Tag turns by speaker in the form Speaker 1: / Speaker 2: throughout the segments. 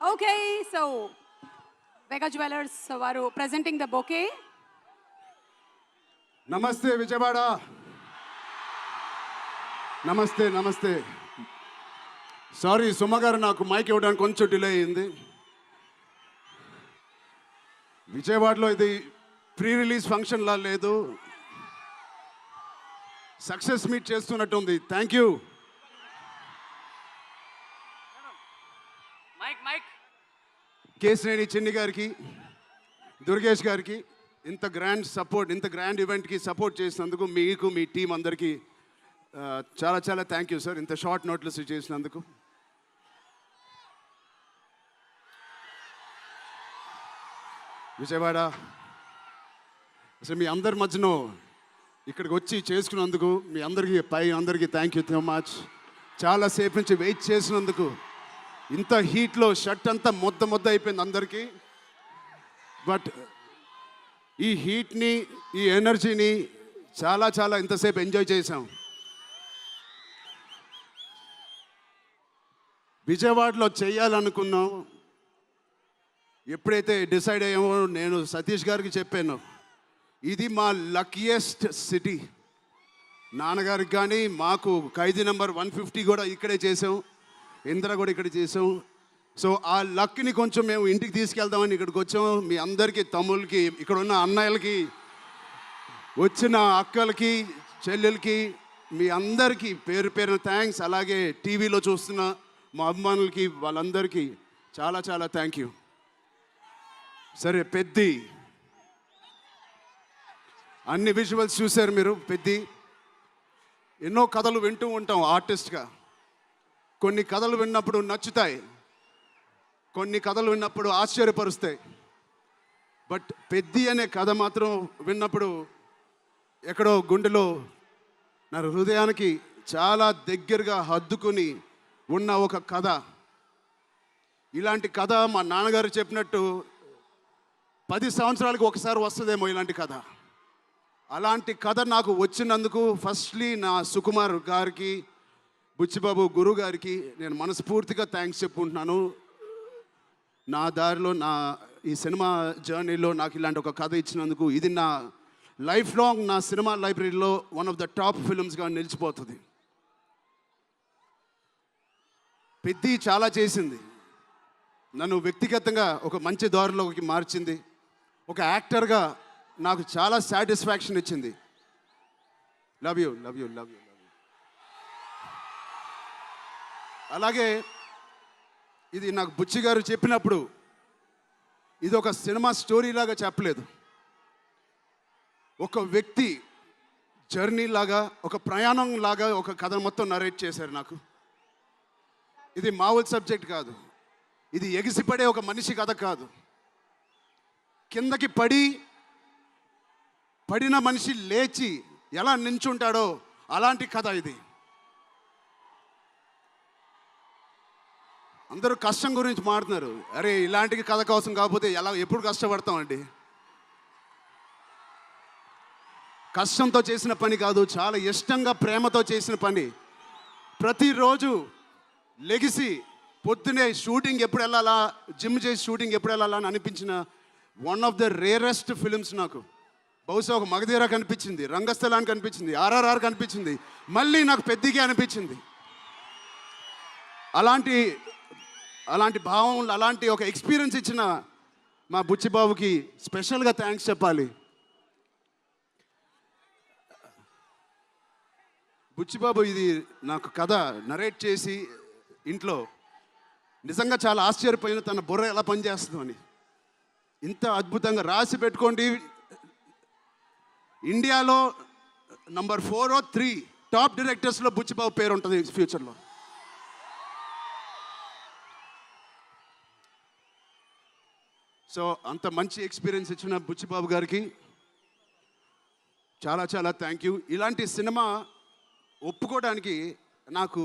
Speaker 1: Okay, so Vega Jewelers varu presenting the bouquet.
Speaker 2: Namaste Vijayawada. Namaste. Sorry, Sumagaru నాకు mic ఇవ్వడానికి కొంచెం delay అయింది. విజయవాడలో ఇది ప్రీ రిలీజ్ ఫంక్షన్ లా లేదు, సక్సెస్ మీట్ చేస్తున్నట్టు ఉంది. Thank you. కేశినేని చిన్ని గారికి, దుర్గేష్ గారికి ఇంత గ్రాండ్ సపోర్ట్, ఇంత గ్రాండ్ ఈవెంట్కి సపోర్ట్ చేసినందుకు మీకు, మీ టీం అందరికీ చాలా థ్యాంక్ యూ సార్. ఇంత షార్ట్ నోట్లెస్ చేసినందుకు. విజయవాడ అసలు మీ అందరి మధ్యలో ఇక్కడికి వచ్చి చేసుకున్నందుకు మీ అందరికీ థ్యాంక్ యూ సో మచ్. చాలాసేపు నుంచి వెయిట్ చేసినందుకు. ఇంత హీట్లో షర్ట్ అంతా మొద్ద అయిపోయింది అందరికీ. బట్ ఈ హీట్ని, ఈ ఎనర్జీని చాలా ఇంతసేపు ఎంజాయ్ చేసాం. విజయవాడలో చేయాలనుకున్నాం. ఎప్పుడైతే డిసైడ్ అయ్యామో నేను సతీష్ గారికి చెప్పాను, ఇది మా లక్కీయెస్ట్ సిటీ. నాన్నగారికి కానీ మాకు ఖైదీ నెంబర్ 150 కూడా ఇక్కడే చేసాం, ఇంద్ర కూడా ఇక్కడ చేసాం. సో ఆ లక్ని కొంచెం మేము ఇంటికి తీసుకెళ్దామని ఇక్కడికి వచ్చాం. మీ అందరికీ, తమ్ముళ్ళకి, ఇక్కడ ఉన్న అన్నయ్యలకి, వచ్చిన అక్కలకి, చెల్లెలకి, మీ అందరికీ పేరు థ్యాంక్స్. అలాగే టీవీలో చూస్తున్న మా అభిమానులకి, వాళ్ళందరికీ చాలా థ్యాంక్ యూ. సరే, పెద్ది అన్ని విజువల్స్ చూశారు మీరు. పెద్ది ఎన్నో కథలు వింటూ ఉంటాం ఆర్టిస్ట్గా. కొన్ని కథలు విన్నప్పుడు నచ్చుతాయి, కొన్ని కథలు విన్నప్పుడు ఆశ్చర్యపరుస్తాయి. బట్ పెద్ది అనే కథ మాత్రం విన్నప్పుడు ఎక్కడో గుండెలో, నా హృదయానికి చాలా దగ్గరగా హద్దుకుని ఉన్న ఒక కథ. ఇలాంటి కథ మా నాన్నగారు చెప్పినట్టు 10 సంవత్సరాలకు ఒకసారి వస్తుందేమో ఇలాంటి కథ. అలాంటి కథ నాకు వచ్చినందుకు ఫస్ట్లీ నా సుకుమార్ గారికి, బుచ్చిబాబు గురువు గారికి నేను మనస్ఫూర్తిగా థ్యాంక్స్ చెప్పుకుంటున్నాను. నా దారిలో, నా ఈ సినిమా జర్నీలో నాకు ఇలాంటి ఒక కథ ఇచ్చినందుకు. ఇది నా లైఫ్ లాంగ్ నా సినిమా లైబ్రరీలో వన్ ఆఫ్ ద టాప్ ఫిల్మ్స్గా నిలిచిపోతుంది. పెద్ది చాలా చేసింది, నన్ను వ్యక్తిగతంగా ఒక మంచి దారిలోకి మార్చింది. ఒక యాక్టర్గా నాకు చాలా సాటిస్ఫాక్షన్ ఇచ్చింది. Love you. అలాగే ఇది నాకు బుచ్చి గారు చెప్పినప్పుడు ఇది ఒక సినిమా స్టోరీ లాగా చెప్పలేదు, ఒక వ్యక్తి జర్నీ లాగా, ఒక ప్రయాణం లాగా ఒక కథ మొత్తం నరేట్ చేశారు నాకు. ఇది మామూలు సబ్జెక్ట్ కాదు, ఇది ఎగిసిపడే ఒక మనిషి కథ కాదు. కిందకి పడిన మనిషి లేచి ఎలా నించుంటాడో అలాంటి కథ ఇది. అందరూ కష్టం గురించి మాట్లాడుతున్నారు. అరే, ఇలాంటి కథ కోసం కాకపోతే ఎప్పుడు కష్టపడతామండి? కష్టంతో చేసిన పని కాదు, చాలా ఇష్టంగా, ప్రేమతో చేసిన పని. ప్రతిరోజు లెగిసి పొద్దునే షూటింగ్ ఎప్పుడు వెళ్ళాలా, జిమ్ చేసి షూటింగ్ ఎప్పుడు వెళ్ళాలా అని అనిపించిన one of the rarest films నాకు. బహుశా ఒక మగధీర కనిపించింది, రంగస్థలానికి కనిపించింది, ఆర్ఆర్ఆర్ కనిపించింది, మళ్ళీ నాకు పెద్దిగా అనిపించింది. అలాంటి భావం, అలాంటి ఒక ఎక్స్పీరియన్స్ ఇచ్చిన మా బుచ్చిబాబుకి స్పెషల్గా థ్యాంక్స్ చెప్పాలి. బుచ్చిబాబు ఇది నాకు కథ నరేట్ చేసి ఇంట్లో నిజంగా చాలా ఆశ్చర్యపోయిన, తన బుర్ర ఎలా పనిచేస్తుందో అని. ఇంత అద్భుతంగా రాసి పెట్టుకోండి. ఇండియాలో నంబర్ 4 or 3 టాప్ డైరెక్టర్స్లో బుచ్చిబాబు పేరు ఉంటుంది ఫ్యూచర్లో. సో అంత మంచి ఎక్స్పీరియన్స్ ఇచ్చిన బుచ్చిబాబు గారికి చాలా థ్యాంక్ యూ. ఇలాంటి సినిమా ఒప్పుకోవడానికి నాకు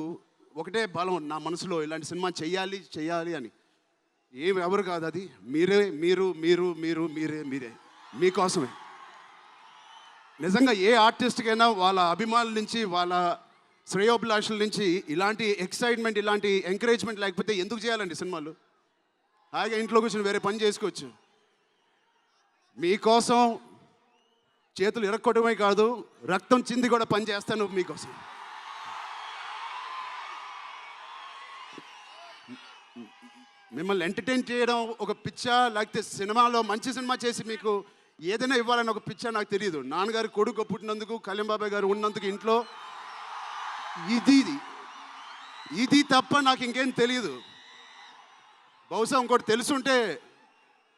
Speaker 2: ఒకటే బలం నా మనసులో, ఇలాంటి సినిమా చెయ్యాలి అని. ఎవరు కాదు, అది మీరే మీకోసమే. నిజంగా ఏ ఆర్టిస్ట్కైనా వాళ్ళ అభిమానుల నుంచి, వాళ్ళ శ్రేయోభిలాషుల నుంచి ఇలాంటి ఎక్సైట్మెంట్, ఇలాంటి ఎంకరేజ్మెంట్ లేకపోతే ఎందుకు చేయాలండి సినిమాలు? హాయిగా ఇంట్లో కూర్చొని వేరే పని చేసుకోవచ్చు. మీకోసం చేతులు ఇరక్కొట్టడమే కాదు, రక్తం చింది కూడా పని చేస్తాను మీకోసం. మిమ్మల్ని ఎంటర్టైన్ చేయడం ఒక పిచ్చా, లేకపోతే సినిమాలో మంచి సినిమా చేసి మీకు ఏదైనా ఇవ్వాలని ఒక పిచ్చా నాకు తెలియదు. నాన్నగారు కొడుకు పుట్టినందుకు, కళ్యాణ్ బాబాయ్ గారు ఉన్నందుకు ఇంట్లో ఇది తప్ప నాకు ఇంకేం తెలియదు. బహుశా ఇంకోటి తెలుసుంటే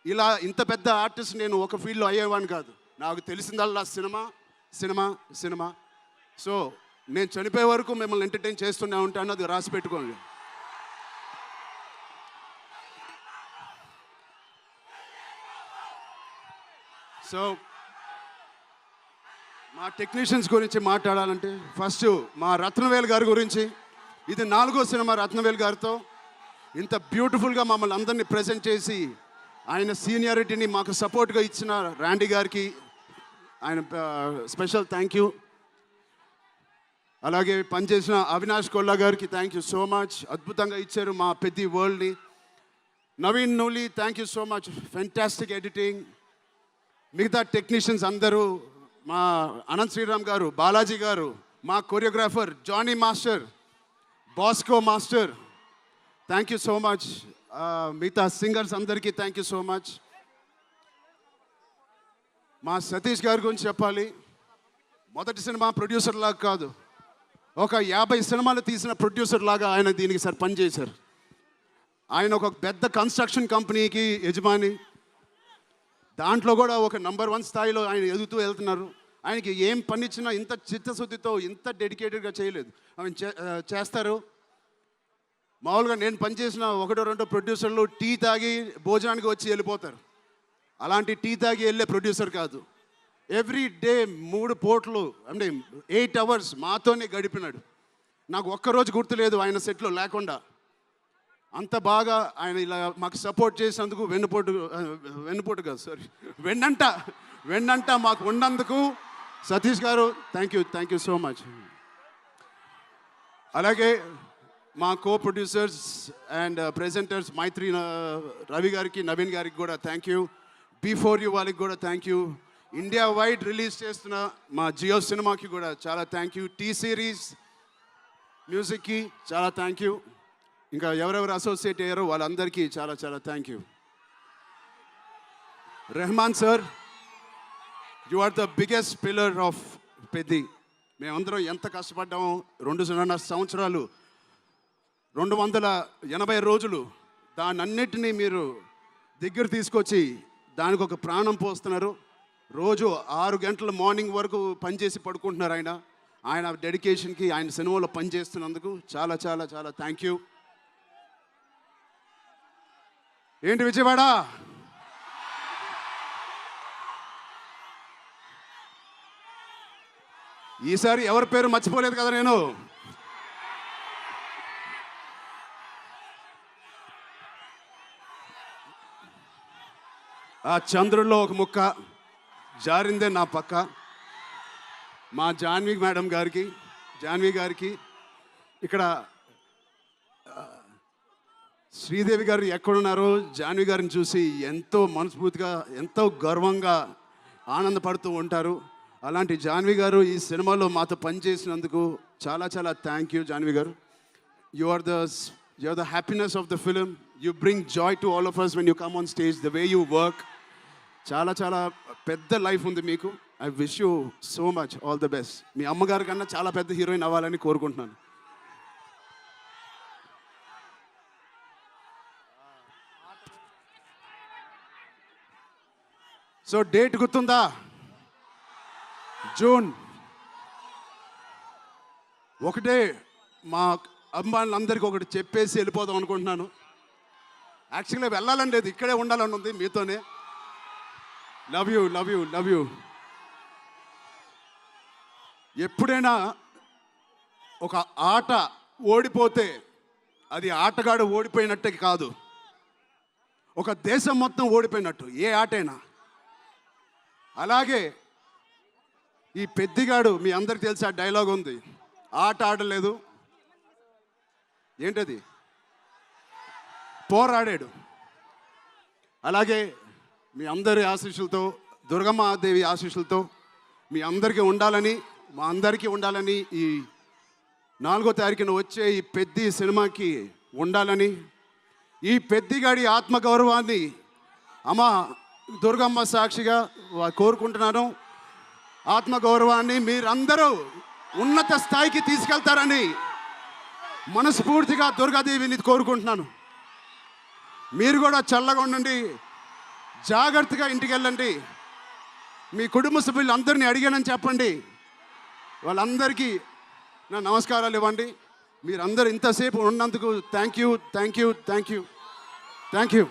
Speaker 2: ఇలా ఇంత పెద్ద ఆర్టిస్ట్ నేను ఒక ఫీల్డ్లో అయ్యేవాడిని కాదు. నాకు తెలిసిందల్లా సినిమా సినిమా సినిమా. సో నేను చనిపోయే వరకు మిమ్మల్ని ఎంటర్టైన్ చేస్తూనే ఉంటాను, అది రాసి పెట్టుకోండి. సో మా టెక్నీషియన్స్ గురించి మాట్లాడాలంటే ఫస్ట్ మా రత్నవేల్ గారి గురించి. ఇది 4వ సినిమా రత్నవేల్ గారితో. ఇంత బ్యూటిఫుల్గా మమ్మల్ని అందరినీ ప్రజెంట్ చేసి ఆయన సీనియారిటీని మాకు సపోర్ట్గా ఇచ్చిన ర్యాండీ గారికి ఆయన స్పెషల్ థ్యాంక్ యూ. అలాగే పనిచేసిన అవినాష్ కొల్లా గారికి థ్యాంక్ యూ సో మచ్. అద్భుతంగా ఇచ్చారు మా పెద్ద వరల్డ్ని. Naveen Nooli thank you so much, fantastic editing. మిగతా టెక్నీషియన్స్ అందరూ, మా అనంత్ శ్రీరామ్ గారు, బాలాజీ గారు, మా choreographer Jani master, Bosco master, thank you so much. మిగతా సింగర్స్ అందరికీ థ్యాంక్ యూ సో మచ్. మా సతీష్ గారి గురించి చెప్పాలి. మొదటి సినిమా ప్రొడ్యూసర్ లాగా కాదు, ఒక 50 సినిమాలు తీసిన ప్రొడ్యూసర్ లాగా ఆయన దీనికి పనిచేశారు. ఆయన ఒక పెద్ద కన్స్ట్రక్షన్ కంపెనీకి యజమాని. దాంట్లో కూడా ఒక నంబర్ 1 స్థాయిలో ఆయన ఎదుగుతూ వెళ్తున్నారు. ఆయనకి ఏం పని ఇచ్చినా ఇంత చిత్తశుద్ధితో, ఇంత డెడికేటెడ్గా చేయలేదు. ఆయన చేస్తారు. మామూలుగా నేను పనిచేసిన 1-2 ప్రొడ్యూసర్లు టీ తాగి భోజనానికి వచ్చి వెళ్ళిపోతారు. అలాంటి టీ తాగి వెళ్ళే ప్రొడ్యూసర్ కాదు. ఎవ్రీ డే 3 పూటలు అంటే 8 అవర్స్ మాతోనే గడిపినాడు. నాకు ఒక్కరోజు గుర్తులేదు ఆయన సెట్లో లేకుండా. అంత బాగా ఆయన ఇలా మాకు సపోర్ట్ చేసినందుకు, వెన్నుపోటు కాదు సారీ వెన్నంట మాకు ఉన్నందుకు సతీష్ గారు థ్యాంక్ యూ సో మచ్. అలాగే మా కో ప్రొడ్యూసర్స్ అండ్ ప్రెజెంటర్స్ మైత్రి రవి గారికి, నవీన్ గారికి కూడా థ్యాంక్ యూ. బిఫోర్ యూ వాళ్ళకి కూడా thank you. India wide release చేస్తున్న మా జియో సినిమాకి కూడా చాలా థ్యాంక్ యూ. టీ సిరీస్ మ్యూజిక్కి చాలా థ్యాంక్ యూ. ఇంకా ఎవరెవరు అసోసియేట్ అయ్యారో వాళ్ళందరికీ చాలా చాలా thank you. Rahman sir, you are the biggest pillar of Peddi. మేమందరం ఎంత కష్టపడ్డామో 2.5 సంవత్సరాలు, 280 రోజులు, దానన్నిటినీ మీరు దగ్గర తీసుకొచ్చి దానికి ఒక ప్రాణం పోస్తున్నారు. రోజు 6 గంటల మార్నింగ్ వరకు పనిచేసి పడుకుంటున్నారు ఆయన డెడికేషన్కి, ఆయన సినిమాలో పనిచేస్తున్నందుకు చాలా చాలా చాలా థ్యాంక్ యూ. ఏంటి విజయవాడ? ఈసారి ఎవరి పేరు మర్చిపోలేదు కదా నేను. ఆ చంద్రుల్లో ఒక ముక్క జారిందే నా పక్క. మా జాన్వి గారికి ఇక్కడ శ్రీదేవి గారు ఎక్కడున్నారో జాన్వి గారిని చూసి ఎంతో మనస్ఫూర్తిగా, ఎంతో గర్వంగా ఆనందపడుతూ ఉంటారు. అలాంటి జాన్వి గారు ఈ సినిమాలో మాతో పనిచేసినందుకు చాలా చాలా thank you Janhvi garu. You are the happiness of the film. You bring joy to all of us when you come on stage, the way you work. చాలా చాలా పెద్ద లైఫ్ ఉంది మీకు. I wish you so much all the best. మీ అమ్మగారి కన్నా చాలా పెద్ద హీరోయిన్ అవ్వాలని కోరుకుంటున్నాను. సో డేట్ గుర్తుందా? జూన్. ఒకటే మా అభిమానులందరికీ ఒకటి చెప్పేసి వెళ్ళిపోదాం అనుకుంటున్నాను. యాక్చువల్గా వెళ్ళాలని లేదు, ఇక్కడే ఉండాలని ఉంది మీతోనే. Love you. ఎప్పుడైనా ఒక ఆట ఓడిపోతే అది ఆటగాడు ఓడిపోయినట్టే కాదు, ఒక దేశం మొత్తం ఓడిపోయినట్టు ఏ ఆటైనా. అలాగే ఈ పెద్దిగాడు, మీ అందరికి తెలిసి ఆ డైలాగ్ ఉంది, ఆట ఆడలేదు, ఏంటది, పోరాడాడు. అలాగే మీ అందరి ఆశీస్సులతో, దుర్గమ్మ దేవి ఆశీస్సులతో మీ అందరికీ ఉండాలని, మా అందరికీ ఉండాలని, ఈ 4వ తారీఖున వచ్చే ఈ పెద్ది సినిమాకి ఉండాలని, ఈ పెద్దిగాడి ఆత్మగౌరవాన్ని అమ్మ దుర్గమ్మ సాక్షిగా కోరుకుంటున్నాను. ఆత్మగౌరవాన్ని మీరందరూ ఉన్నత స్థాయికి తీసుకెళ్తారని మనస్ఫూర్తిగా దుర్గాదేవిని కోరుకుంటున్నాను. మీరు కూడా చల్లగా ఉండండి, జాగ్రత్తగా ఇంటికి వెళ్ళండి. మీ కుటుంబ సభ్యులు అందరినీ అడిగానని చెప్పండి. వాళ్ళందరికీ నా నమస్కారాలు ఇవ్వండి. మీరందరూ ఇంతసేపు ఉన్నందుకు థ్యాంక్ యూ.